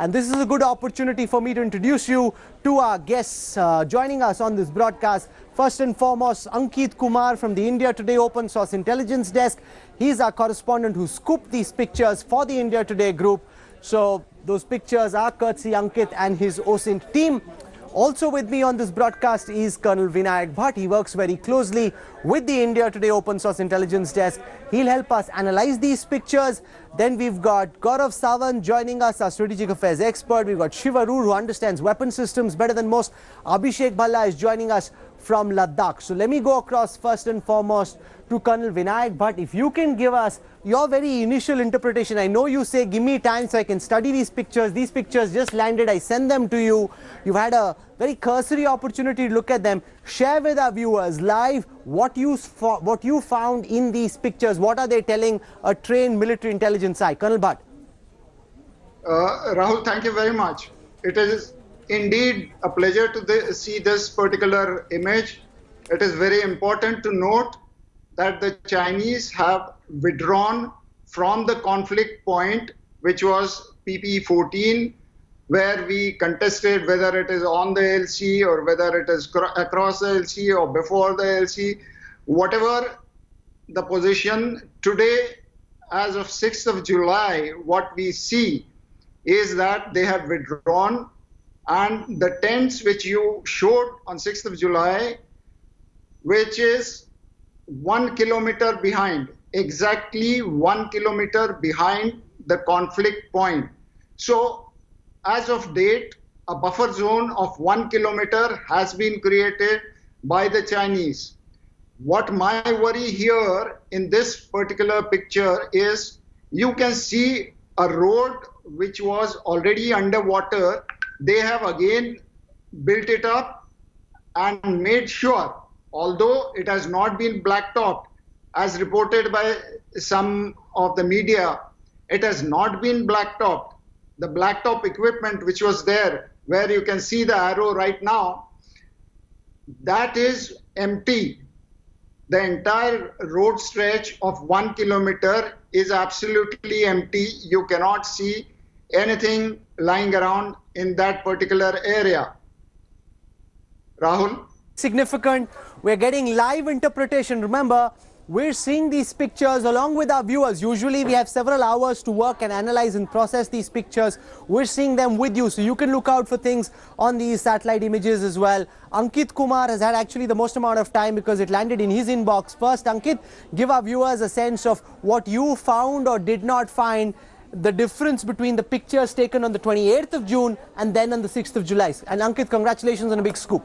And this is a good opportunity for me to introduce you to our guests joining us on this broadcast. First and foremost, Ankit Kumar from the India Today Open Source Intelligence Desk. He's our correspondent who scooped these pictures for the India Today group. So those pictures are courtesy Ankit and his OSINT team. Also with me on this broadcast is Colonel Vinayak Bhatt. He works very closely with the India Today Open Source Intelligence Desk. He'll help us analyze these pictures. Then we've got Gaurav Sawant joining us, our strategic affairs expert. We've got Shiva Roor, who understands weapon systems better than most. Abhishek Bhalla is joining us from Ladakh. So let me go across first and foremost to Colonel Vinayak Bhatt. If you can give us your very initial interpretation. I know you say give me time so I can study these pictures. These pictures just landed. I send them to you. You've had a very cursory opportunity to look at them. Share with our viewers live what you found in these pictures. What are they telling a trained military intelligence eye? Colonel Bhatt. Rahul, thank you very much. It is indeed a pleasure to see this particular image. It is very important to note that the Chinese have withdrawn from the conflict point, which was PP14, where we contested whether it is on the LC or whether it is across the LC or before the LC. Whatever the position today, as of 6th of July, what we see is that they have withdrawn, and the tents which you showed on 6th of July, which is 1 kilometer behind, exactly 1 kilometer behind the conflict point. So as of date, a buffer zone of 1 kilometer has been created by the Chinese. What my worry here in this particular picture is you can see a road which was already underwater. They have again built it up and made sure, although it has not been blacktopped, as reported by some of the media, it has not been blacktopped. The blacktop equipment which was there, where you can see the arrow right now, that is empty. The entire road stretch of 1 kilometer is absolutely empty. You cannot see anything lying around in that particular area. Rahul? Significant. We're getting live interpretation. Remember, we're seeing these pictures along with our viewers. Usually we have several hours to work and analyze and process these pictures. We're seeing them with you, so you can look out for things on these satellite images as well. Ankit Kumar has had actually the most amount of time because it landed in his inbox first. Ankit, give our viewers a sense of what you found or did not find, the difference between the pictures taken on the 28th of June and then on the 6th of July. And Ankit, congratulations on a big scoop.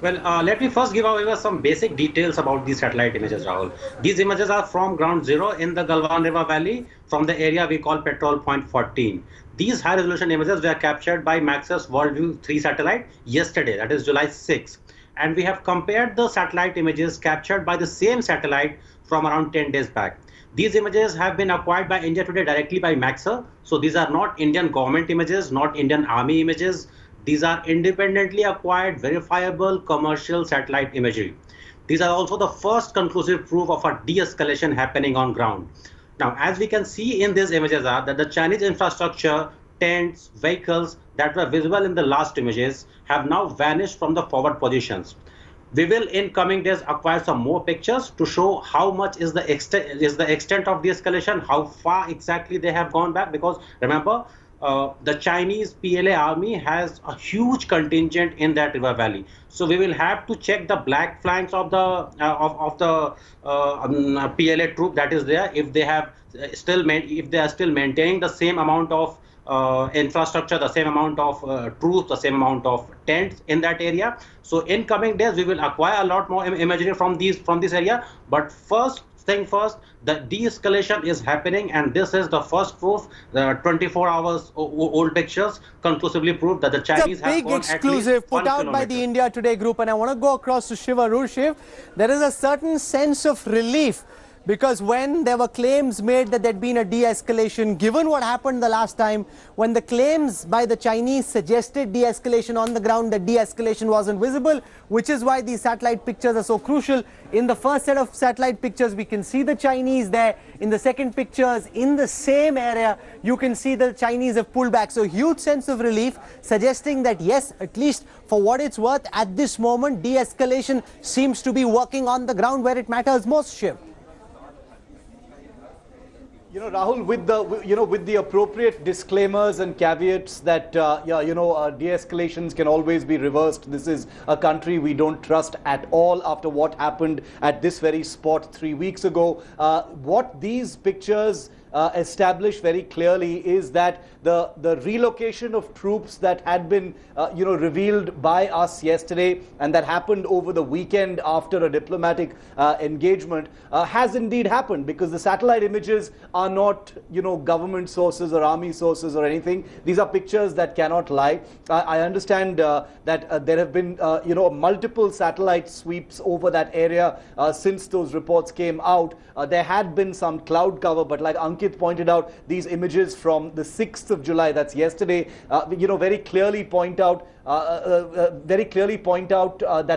Well, let me first give away some basic details about these satellite images, Rahul. These images are from ground zero in the Galwan River Valley from the area we call Petrol Point 14. These high-resolution images were captured by Maxar's WorldView 3 satellite yesterday, that is July 6. And we have compared the satellite images captured by the same satellite from around 10 days back. These images have been acquired by India Today directly by Maxar. So these are not Indian government images, not Indian Army images. These are independently acquired, verifiable commercial satellite imagery. These are also the first conclusive proof of a de-escalation happening on ground. Now, as we can see in these images are that the Chinese infrastructure, tents, vehicles that were visible in the last images have now vanished from the forward positions. We will in coming days acquire some more pictures to show how much is the extent of de-escalation, how far exactly they have gone back, because remember, the Chinese PLA army has a huge contingent in that river valley. So we will have to check the black flanks of the PLA troop that is there, if they have if they are still maintaining the same amount of infrastructure, the same amount of troops, the same amount of tents in that area. So in coming days we will acquire a lot more imagery from this area. But first thing first, the de-escalation is happening, and this is the first proof. The 24 hours old pictures conclusively prove that the Chinese have gone big exclusive put out by the India Today group, and I want to go across to Shiva Roor. Shiv, there is a certain sense of relief Because when there were claims made that there'd been a de-escalation, given what happened the last time, when the claims by the Chinese suggested de-escalation on the ground, the de-escalation wasn't visible, which is why these satellite pictures are so crucial. In the first set of satellite pictures, we can see the Chinese there. In the second pictures, in the same area, you can see the Chinese have pulled back. So huge sense of relief, suggesting that yes, at least for what it's worth, at this moment, de-escalation seems to be working on the ground where it matters most, Shiv. You know, Rahul, with the appropriate disclaimers and caveats that de-escalations can always be reversed. This is a country we don't trust at all after what happened at this very spot 3 weeks ago. What these pictures establish very clearly is that the relocation of troops that had been revealed by us yesterday and that happened over the weekend after a diplomatic engagement has indeed happened, because the satellite images are not government sources or army sources or anything. These are pictures that cannot lie. I understand that there have been multiple satellite sweeps over that area since those reports came out. There had been some cloud cover, but like Ankit pointed out, these images from the 6th of July, that's yesterday, very clearly point out that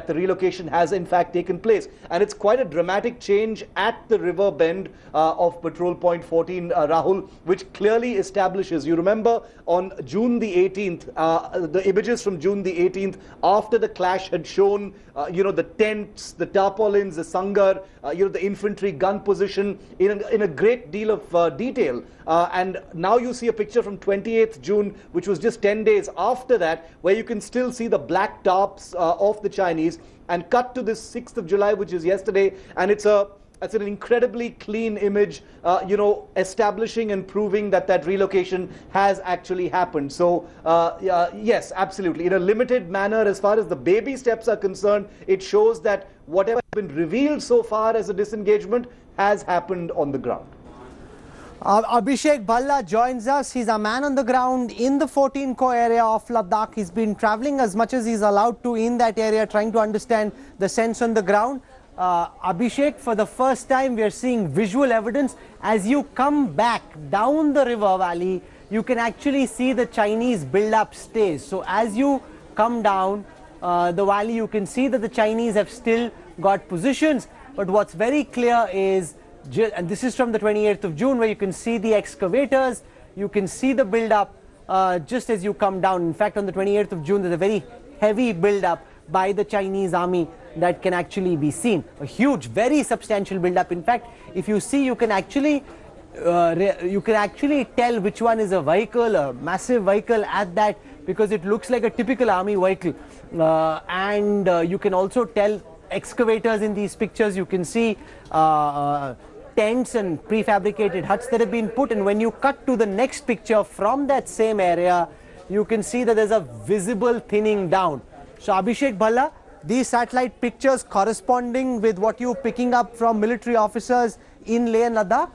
the relocation has in fact taken place. And it's quite a dramatic change at the river bend of Patrol Point 14, Rahul, which clearly establishes, you remember on June the 18th, the images from June the 18th, after the clash had shown, the tents, the tarpaulins, the sangar, the infantry gun position in a great deal of detail. And now you see a picture from 28th June, which was just 10 days after that, where you can still see the black tarps of the Chinese, and cut to this 6th of July, which is yesterday, and it's an incredibly clean image, establishing and proving that relocation has actually happened. So, yes, absolutely. In a limited manner, as far as the baby steps are concerned, it shows that whatever has been revealed so far as a disengagement has happened on the ground. Abhishek Bhalla joins us. He's a man on the ground in the 14 Corps area of Ladakh. He's been traveling as much as he's allowed to in that area, trying to understand the sense on the ground. Abhishek, for the first time we are seeing visual evidence. As you come back down the river valley, you can actually see the Chinese build-up stays. So as you come down the valley, you can see that the Chinese have still got positions. But what's very clear is, and this is from the 28th of June, where you can see the excavators, you can see the build-up just as you come down. In fact, on the 28th of June, there's a very heavy build-up by the Chinese army that can actually be seen. A huge, very substantial build-up. In fact, if you see, you can actually tell which one is a vehicle, a massive vehicle at that, because it looks like a typical army vehicle. And you can also tell excavators in these pictures. You can see tents and prefabricated huts that have been put. And when you cut to the next picture from that same area, you can see that there's a visible thinning down. So Abhishek Bhalla, these satellite pictures corresponding with what you're picking up from military officers in Leh and Ladakh?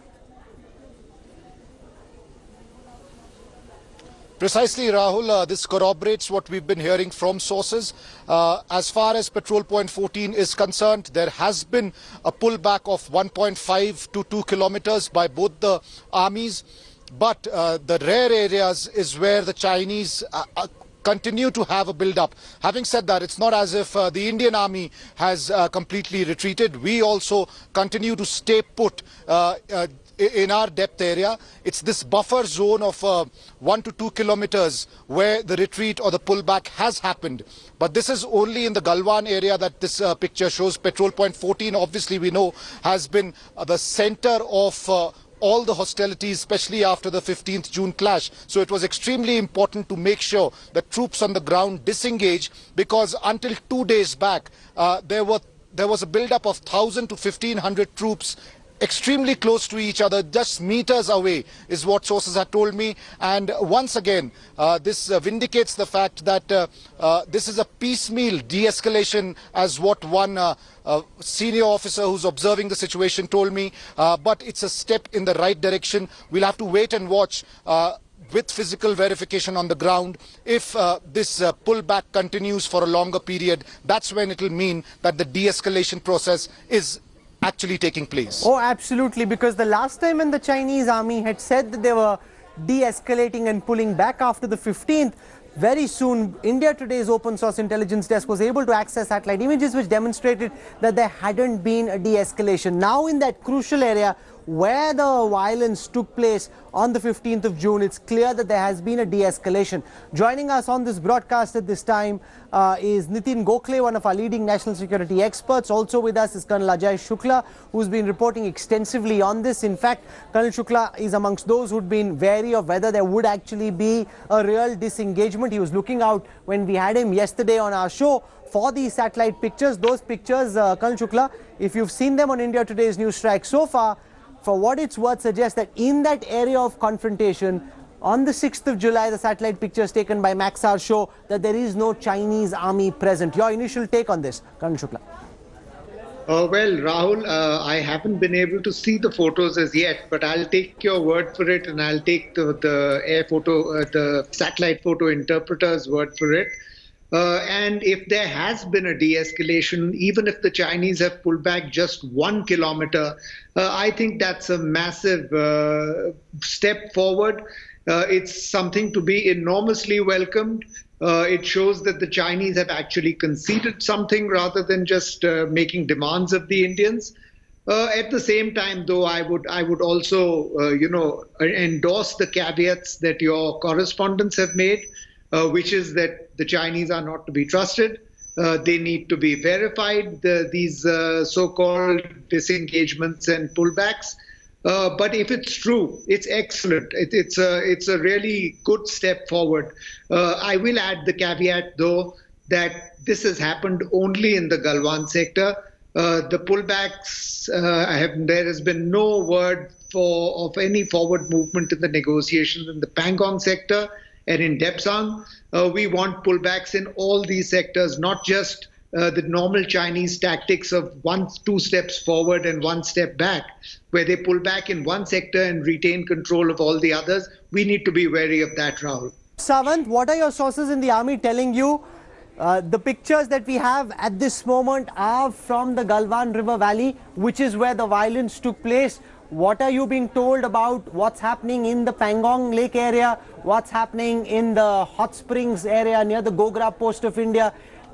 Precisely, Rahul. This corroborates what we've been hearing from sources. As far as Patrol Point 14 is concerned, there has been a pullback of 1.5 to 2 kilometers by both the armies. But the rare areas is where the Chinese continue to have a build-up. Having said that, it's not as if the Indian army has completely retreated. We also continue to stay put in our depth area. It's this buffer zone of 1 to 2 kilometers where the retreat or the pullback has happened. But this is only in the Galwan area that this picture shows. Patrol Point 14, obviously we know, has been the center of all the hostilities, especially after the 15th June clash. So it was extremely important to make sure that troops on the ground disengage, because until 2 days back, there was a build-up of 1,000 to 1,500 troops extremely close to each other, just meters away, is what sources have told me. And once again, this vindicates the fact that this is a piecemeal de-escalation, as what one senior officer who's observing the situation told me. But it's a step in the right direction. We'll have to wait and watch with physical verification on the ground. If this pullback continues for a longer period, that's when it will mean that the de-escalation process is actually taking place. Oh, absolutely, because the last time when the Chinese army had said that they were de-escalating and pulling back after the 15th, very soon India Today's open source intelligence desk was able to access satellite images which demonstrated that there hadn't been a de-escalation. Now in that crucial area where the violence took place on the 15th of June, it's clear that there has been a de-escalation. Joining us on this broadcast at this time is Nitin A Gokhale, one of our leading national security experts. Also with us is Colonel Ajai Shukla, who's been reporting extensively on this. In fact, Colonel Shukla is amongst those who'd been wary of whether there would actually be a real disengagement. He was looking out when we had him yesterday on our show for these satellite pictures. Those pictures, Colonel Shukla, if you've seen them on India Today's Newstrack so far, for what it's worth, suggest that in that area of confrontation, on the 6th of July, the satellite pictures taken by Maxar show that there is no Chinese army present. Your initial take on this, Colonel Shukla? Well, Rahul, I haven't been able to see the photos as yet, but I'll take your word for it, and I'll take the satellite photo interpreter's word for it. And if there has been a de-escalation, even if the Chinese have pulled back just 1 kilometer, I think that's a massive step forward. It's something to be enormously welcomed. It shows that the Chinese have actually conceded something rather than just making demands of the Indians. At the same time, though, I would also, endorse the caveats that your correspondents have made, which is that the Chinese are not to be trusted. They need to be verified, these so-called disengagements and pullbacks. But if it's true, it's excellent. It's a really good step forward. I will add the caveat, though, that this has happened only in the Galwan sector. The pullbacks, there has been no word of any forward movement in the negotiations in the Pangong sector and in Depsang. We want pullbacks in all these sectors, not just the normal Chinese tactics of 2 steps forward and 1 step back, where they pull back in one sector and retain control of all the others. We need to be wary of that, Rahul. Savant, what are your sources in the army telling you? The pictures that we have at this moment are from the Galwan River Valley, which is where the violence took place. What are you being told about what's happening in the Pangong Lake area, what's happening in the hot springs area near the Gogra Post of India?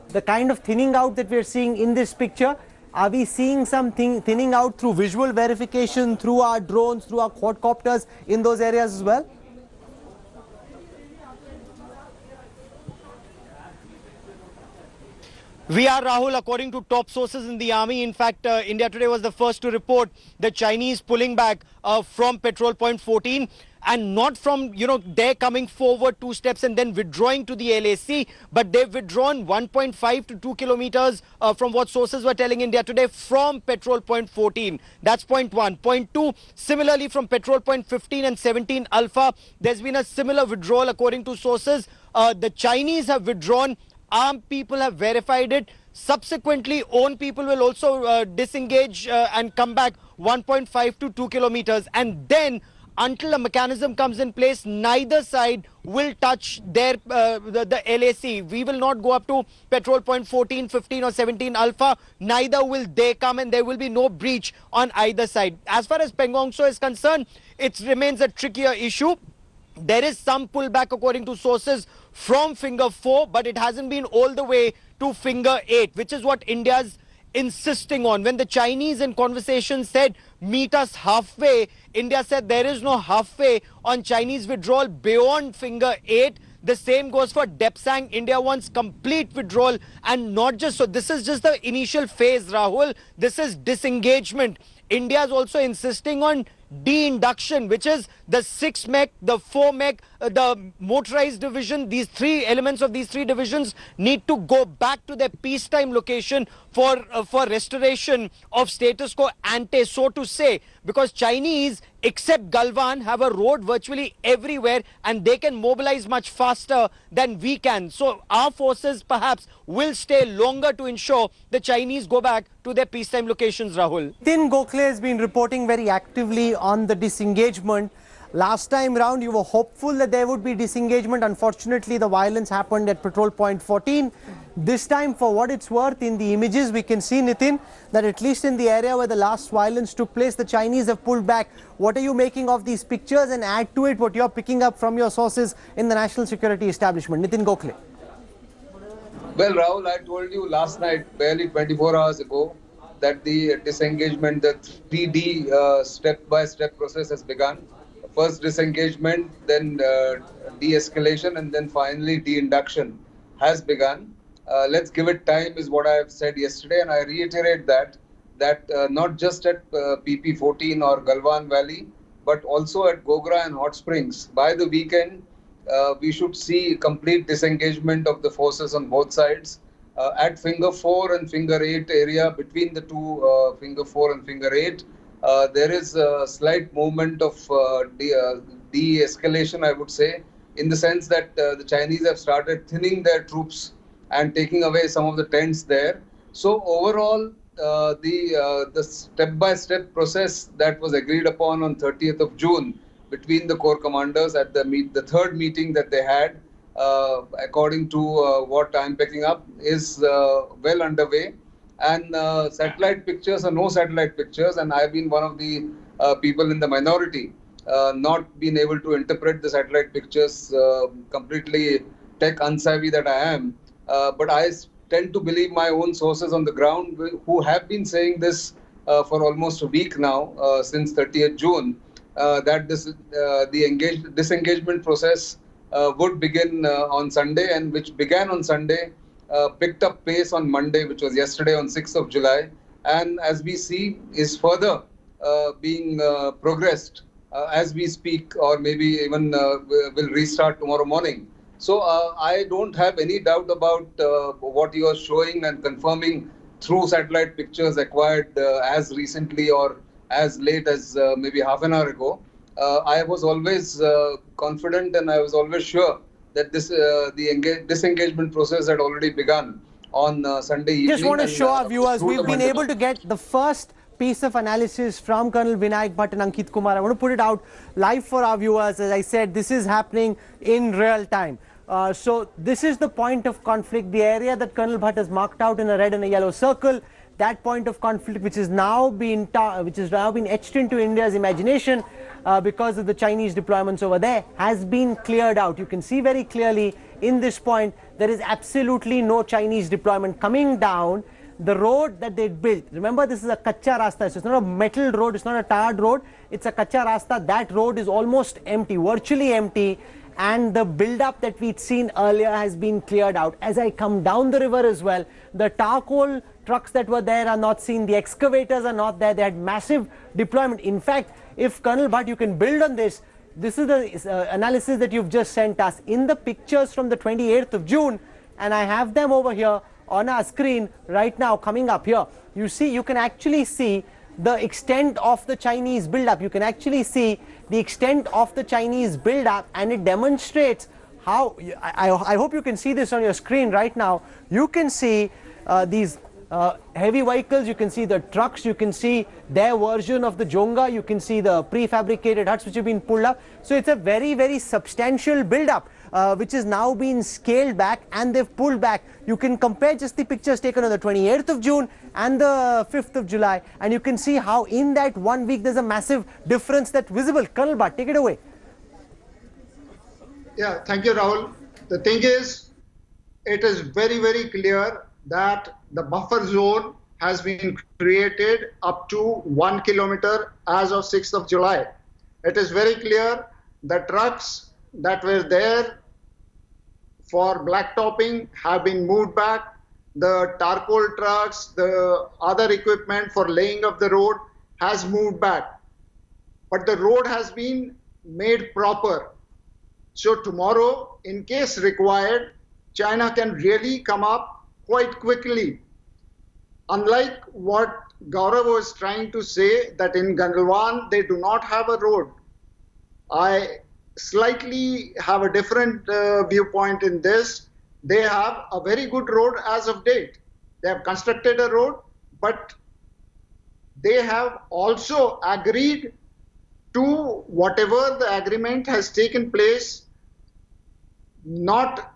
The kind of thinning out that we're seeing in this picture, are we seeing some thinning out through visual verification, through our drones, through our quadcopters in those areas as well? We are, Rahul, according to top sources in the army. In fact, India Today was the first to report the Chinese pulling back from Patrol Point 14, and not from, they're coming forward 2 steps and then withdrawing to the LAC, but they've withdrawn 1.5 to 2 kilometers from what sources were telling India Today from Patrol Point 14. That's point 1. Point 2, similarly from Patrol Point 15 and 17 Alpha, there's been a similar withdrawal according to sources. The Chinese have withdrawn. Armed people have verified it. Subsequently, own people will also disengage and come back 1.5 to 2 kilometers. And then, until a mechanism comes in place, neither side will touch the LAC. We will not go up to Patrol Point 14, 15 or 17 Alpha. Neither will they come, and there will be no breach on either side. As far as Pangong So is concerned, it remains a trickier issue. There is some pullback according to sources from finger 4, but it hasn't been all the way to finger 8, which is what India's insisting on. When the Chinese in conversation said, meet us halfway, India said there is no halfway on Chinese withdrawal beyond finger 8. The same goes for Depsang. India wants complete withdrawal, and not just so. This is just the initial phase, Rahul. This is disengagement. India is also insisting on de-induction, which is the 6 mech, the 4 mech, the motorized division. These 3 elements of these 3 divisions need to go back to their peacetime location for restoration of status quo ante, so to say, because Chinese, except Galwan, have a road virtually everywhere, and they can mobilize much faster than we can. So our forces perhaps will stay longer to ensure the Chinese go back to their peacetime locations, Rahul. Nitin Gokhale has been reporting very actively on the disengagement. Last time round, you were hopeful that there would be disengagement. Unfortunately, the violence happened at patrol point 14. This time, for what it's worth, in the images, we can see, Nitin, that at least in the area where the last violence took place, the Chinese have pulled back. What are you making of these pictures? And add to it what you're picking up from your sources in the national security establishment. Nitin Gokhale. Well, Rahul, I told you last night, barely 24 hours ago, that the disengagement, the 3D step-by-step process has begun. First disengagement, then de-escalation, and then finally de-induction has begun. Let's give it time, is what I have said yesterday, and I reiterate that not just at PP14 or Galwan Valley, but also at Gogra and Hot Springs. By the weekend, we should see complete disengagement of the forces on both sides. At Finger 4 and Finger 8 area, between the two Finger 4 and Finger 8, there is a slight movement of de-escalation, I would say, in the sense that the Chinese have started thinning their troops and taking away some of the tents there. So overall, the step-by-step process that was agreed upon on 30th of June between the corps commanders at the third meeting that they had, according to what I'm picking up, is well underway. And satellite pictures or no satellite pictures, and I've been one of the people in the minority, not been able to interpret the satellite pictures, completely tech unsavvy that I am. But I tend to believe my own sources on the ground who have been saying this for almost a week now, since 30th June, that the disengagement process would begin on Sunday, and which began on Sunday, picked up pace on Monday, which was yesterday on 6th of July, and as we see is further being progressed as we speak, or maybe even will restart tomorrow morning. So I don't have any doubt about what you are showing and confirming through satellite pictures acquired as recently or as late as maybe half an hour ago. I was always confident, and I was always sure that the disengagement process had already begun on Sunday evening. Just want to show our viewers, we've been able to get the first piece of analysis from Colonel Vinayak Bhatt and Ankit Kumar. I want to put it out live for our viewers. As I said, this is happening in real time. So this is the point of conflict, the area that Colonel Bhatt has marked out in a red and a yellow circle. That point of conflict, which has now been etched into India's imagination because of the Chinese deployments over there, has been cleared out. You can see very clearly in this point there is absolutely no Chinese deployment coming down the road that they built. Remember, this is a kacha rasta, so it's not a metal road, it's not a tarred road, it's a kacha rasta. That road is almost empty, virtually empty, and the build-up that we'd seen earlier has been cleared out. As I come down the river as well, the charcoal trucks that were there are not seen, the excavators are not there. They had massive deployment. In fact, if Colonel Bhatt, you can build on this, this is the analysis that you've just sent us in the pictures from the 28th of June, and I have them over here on our screen right now coming up here. You see, you can actually see the extent of the Chinese build-up. You can actually see the extent of the Chinese build-up, and it demonstrates how, I hope you can see this on your screen right now. You can see these heavy vehicles, you can see the trucks, you can see their version of the Jonga, you can see the prefabricated huts which have been pulled up. So it's a very, very substantial build-up which has now been scaled back, and they've pulled back. You can compare just the pictures taken on the 28th of June and the 5th of July, and you can see how in that 1 week there's a massive difference that's visible. Colonel Bhatt, take it away. Yeah, thank you, Rahul. The thing is, it is very, very clear that the buffer zone has been created up to 1 kilometer as of 6th of July. It is very clear the trucks that were there for blacktopping have been moved back. The charcoal trucks, the other equipment for laying of the road has moved back. But the road has been made proper. So tomorrow, in case required, China can really come up quite quickly. Unlike what Gaurav was trying to say, that in Galwan they do not have a road. I slightly have a different viewpoint in this. They have a very good road as of date. They have constructed a road, but they have also agreed to whatever the agreement has taken place, not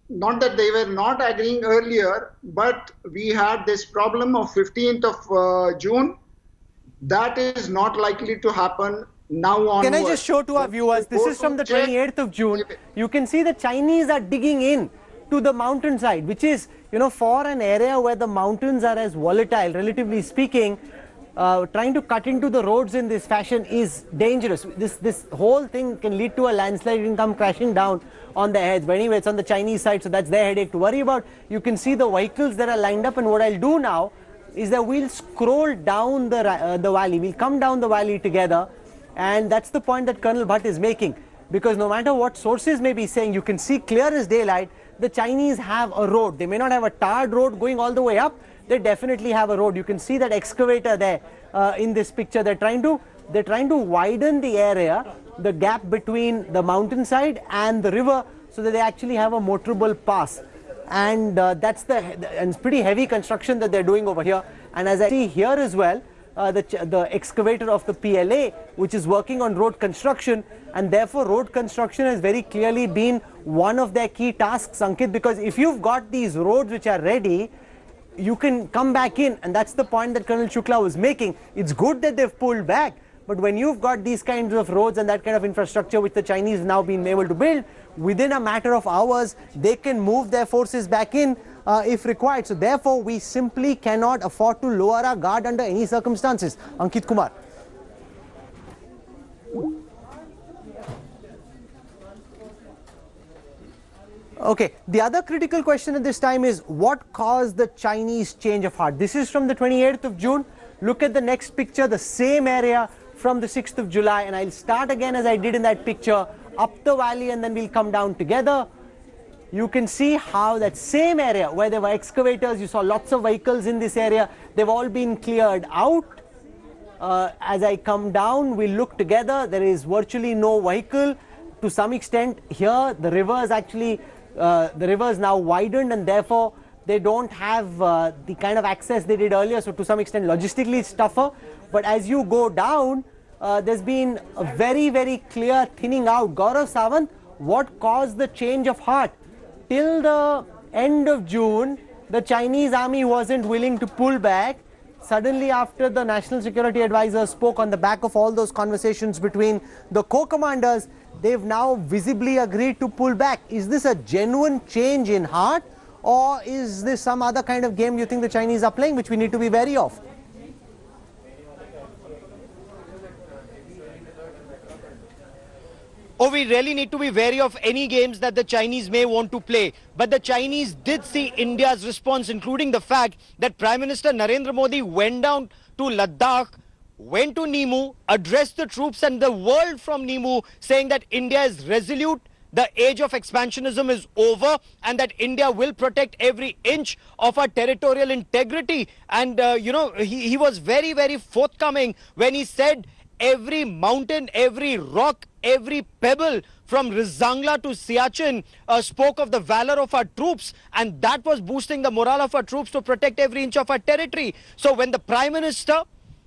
that they were not agreeing earlier, but we had this problem of 15th of June. That is not likely to happen now onwards. Can I just show to our viewers, this is from the 28th of June. You can see the Chinese are digging in to the mountainside, which is, for an area where the mountains are as volatile, relatively speaking, trying to cut into the roads in this fashion is dangerous. This whole thing can lead to a landslide and come crashing down on their heads. But anyway, it's on the Chinese side, so that's their headache to worry about. You can see the vehicles that are lined up, and what I'll do now is that we'll scroll down the valley. We'll come down the valley together, and that's the point that Colonel Bhatt is making. Because no matter what sources may be saying, you can see clear as daylight, the Chinese have a road. They may not have a tarred road going all the way up. They definitely have a road. You can see that excavator there in this picture. They're trying to widen the area, the gap between the mountainside and the river, so that they actually have a motorable pass. And that's and it's pretty heavy construction that they're doing over here. And as I see here as well, the excavator of the PLA, which is working on road construction, and therefore road construction has very clearly been one of their key tasks, Ankit, because if you've got these roads which are ready, you can come back in, and that's the point that Colonel Shukla was making. It's good that they've pulled back, but when you've got these kinds of roads and that kind of infrastructure which the Chinese have now been able to build, within a matter of hours, they can move their forces back in if required. So therefore, we simply cannot afford to lower our guard under any circumstances. Ankit Kumar. Okay, the other critical question at this time is what caused the Chinese change of heart? This is from the 28th of June. Look at the next picture, the same area from the 6th of July, and I'll start again as I did in that picture, up the valley, and then we'll come down together. You can see how that same area where there were excavators, you saw lots of vehicles in this area, they've all been cleared out. As I come down, we'll look together, there is virtually no vehicle. To some extent here, the river is actually, the river is now widened, and therefore they don't have the kind of access they did earlier, so to some extent logistically it's tougher. But as you go down, there's been a very, very clear thinning out. Gaurav Sawant, what caused the change of heart? Till the end of June, the Chinese army wasn't willing to pull back. Suddenly, after the National Security Advisor spoke on the back of all those conversations between the co-commanders, they've now visibly agreed to pull back. Is this a genuine change in heart, or is this some other kind of game you think the Chinese are playing, which we need to be wary of? Oh, we really need to be wary of any games that the Chinese may want to play. But the Chinese did see India's response, including the fact that Prime Minister Narendra Modi went down to Ladakh, went to Nimu, addressed the troops and the world from Nimu, saying that India is resolute, the age of expansionism is over, and that India will protect every inch of our territorial integrity. And, he was very, very forthcoming when he said every mountain, every rock, every pebble from Rizangla to Siachen spoke of the valor of our troops, and that was boosting the morale of our troops to protect every inch of our territory. So when the Prime Minister,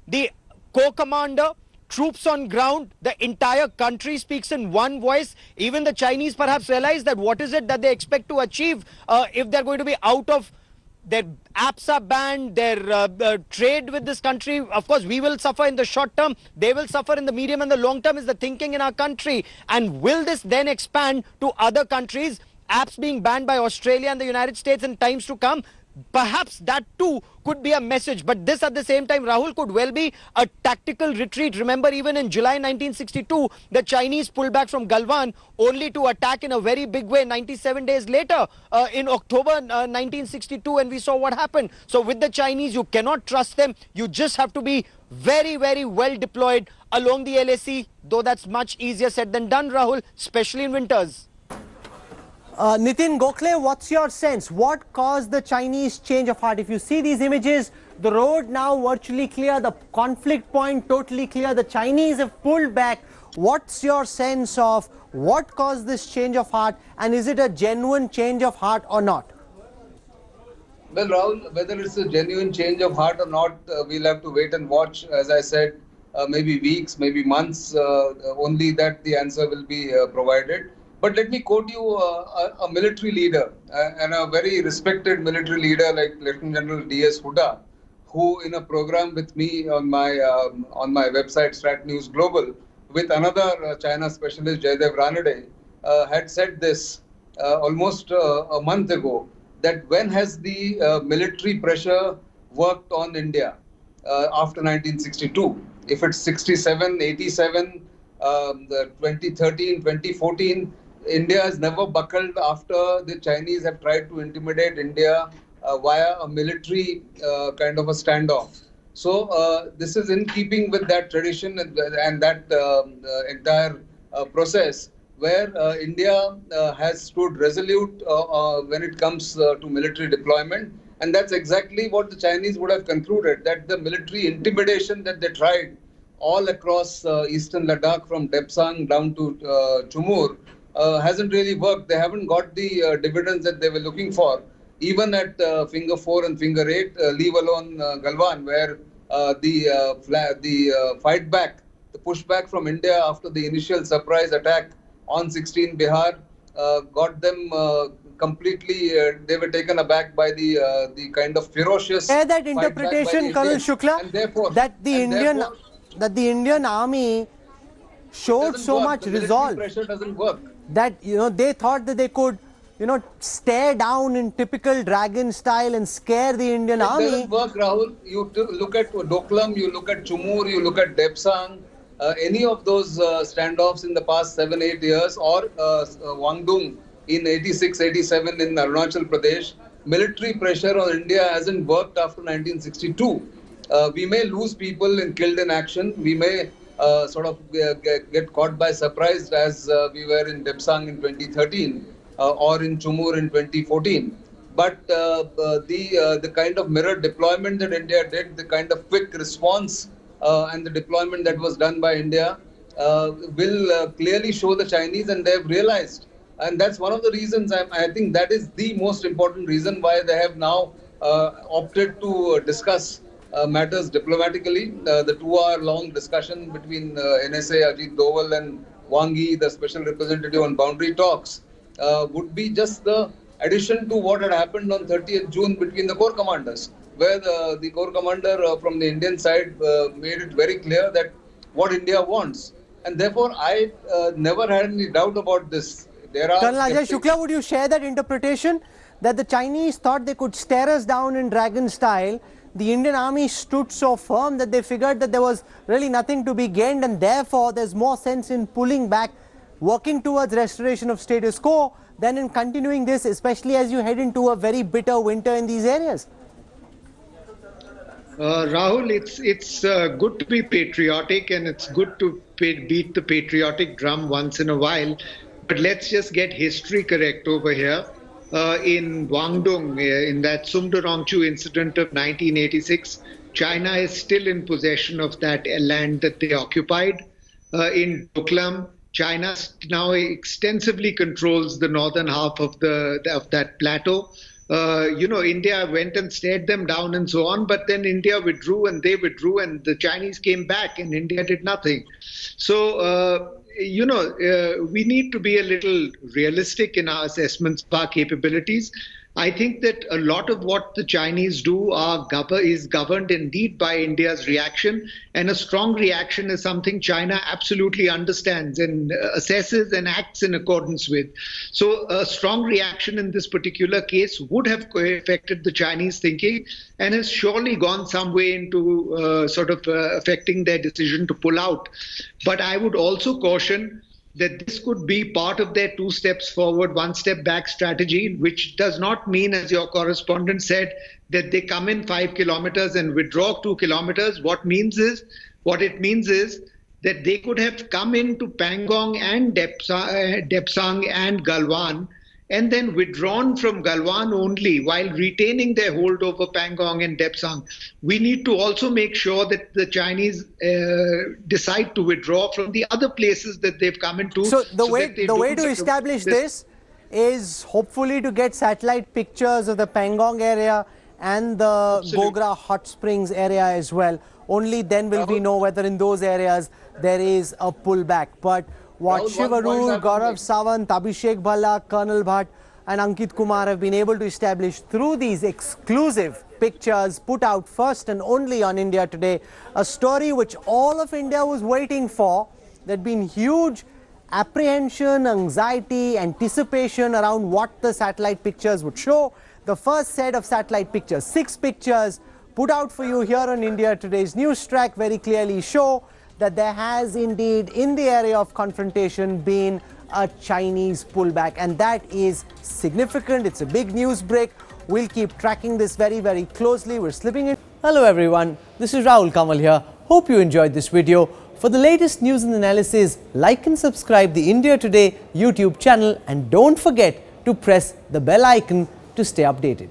the co-commander, troops on ground, the entire country speaks in one voice, even the Chinese perhaps realize that what is it that they expect to achieve if they're going to be out of their apps are banned, their trade with this country. Of course, we will suffer in the short term. They will suffer in the medium and the long term is the thinking in our country. And will this then expand to other countries? Apps being banned by Australia and the United States in times to come. Perhaps that too could be a message, but this at the same time, Rahul, could well be a tactical retreat. Remember, even in July 1962, the Chinese pulled back from Galwan only to attack in a very big way 97 days later in October 1962, and we saw what happened. So with the Chinese, you cannot trust them. You just have to be very, very well deployed along the LAC, though that's much easier said than done, Rahul, especially in winters. Nitin Gokhale, what's your sense? What caused the Chinese change of heart? If you see these images, the road now virtually clear, the conflict point totally clear, the Chinese have pulled back. What's your sense of what caused this change of heart, and is it a genuine change of heart or not? Well, Rahul, whether it's a genuine change of heart or not, we'll have to wait and watch. As I said, maybe weeks, maybe months, only that the answer will be provided. But let me quote you a military leader and a very respected military leader like Lieutenant General D.S. Huda, who in a program with me on my website Strat News Global with another China specialist Jaydev Ranade had said this almost a month ago, that when has the military pressure worked on India after 1962? If it's 67, 87, the 2013, 2014, India has never buckled after the Chinese have tried to intimidate India via a military kind of a standoff. So this is in keeping with that tradition and that entire process where India has stood resolute when it comes to military deployment. And that's exactly what the Chinese would have concluded, that the military intimidation that they tried all across eastern Ladakh from Depsang down to Chumur hasn't really worked. They haven't got the dividends that they were looking for, even at Finger 4 and Finger 8, leave alone Galwan, where the fight back, the pushback from India after the initial surprise attack on 16 Bihar got them completely, they were taken aback by the kind of ferocious Share that interpretation, Colonel Shukla, that the Indian army showed so much resolve pressure doesn't work. that they thought that they could stare down in typical dragon style and scare the Indian army. It doesn't work, Rahul. You look at Doklam, you look at Chumur, you look at Depsang, any of those standoffs in the past 7-8 years, or Wangdung in 86, 87 in Arunachal Pradesh, military pressure on India hasn't worked after 1962. We may lose people and killed in action. We may sort of get caught by surprise as we were in Depsang in 2013 or in Chumur in 2014. But the kind of mirror deployment that India did, the kind of quick response and the deployment that was done by India will clearly show the Chinese, and they've realized. And that's one of the reasons, I think that is the most important reason why they have now opted to discuss matters diplomatically. The 2-hour-long discussion between NSA, Ajit Doval and Wang Yi, the special representative on boundary talks, would be just the addition to what had happened on 30th June between the corps commanders, where the corps commander from the Indian side made it very clear that what India wants. And therefore, I never had any doubt about this. Colonel Ajai Shukla, would you share that interpretation that the Chinese thought they could stare us down in dragon style? The Indian army stood so firm that they figured that there was really nothing to be gained, and therefore there's more sense in pulling back, working towards restoration of status quo than in continuing this, especially as you head into a very bitter winter in these areas. Rahul, it's good to be patriotic, and it's good to beat the patriotic drum once in a while. But let's just get history correct over here. In Guangdong, in that Sumdorongchu incident of 1986, China is still in possession of that land that they occupied. In Doklam, China now extensively controls the northern half of that plateau. India went and stared them down and so on, but then India withdrew and they withdrew, and the Chinese came back and India did nothing. So, we need to be a little realistic in our assessments of our capabilities. I think that a lot of what the Chinese do is governed indeed by India's reaction, and a strong reaction is something China absolutely understands and assesses and acts in accordance with. So a strong reaction in this particular case would have affected the Chinese thinking and has surely gone some way into affecting their decision to pull out. But I would also caution that this could be part of their 2 steps forward, 1 step back strategy, which does not mean, as your correspondent said, that they come in 5 kilometers and withdraw 2 kilometers. What it means is that they could have come into Pangong and Depsang and Galwan, and then withdrawn from Galwan only while retaining their hold over Pangong and Depsang. We need to also make sure that the Chinese decide to withdraw from the other places that they've come into. So the way to establish this is hopefully to get satellite pictures of the Pangong area and the Gogra Hot Springs area as well. Only then will we know whether in those areas there is a pullback. But what Rahul, Shiv one point Arur, I would Gaurav make. Sawant, Abhishek Bhalla, Colonel Bhatt and Ankit Kumar have been able to establish through these exclusive pictures put out first and only on India Today, a story which all of India was waiting for. There'd been huge apprehension, anxiety, anticipation around what the satellite pictures would show. The first set of satellite pictures, 6 pictures put out for you here on India Today's Newstrack, very clearly show that there has indeed in the area of confrontation been a Chinese pullback, and that is significant. It's a big news break. We'll keep tracking this very, very closely. We're slipping in. Hello everyone, this is Rahul Kanwal here. Hope you enjoyed this video. For the latest news and analysis, like and subscribe the India Today YouTube channel, and don't forget to press the bell icon to stay updated.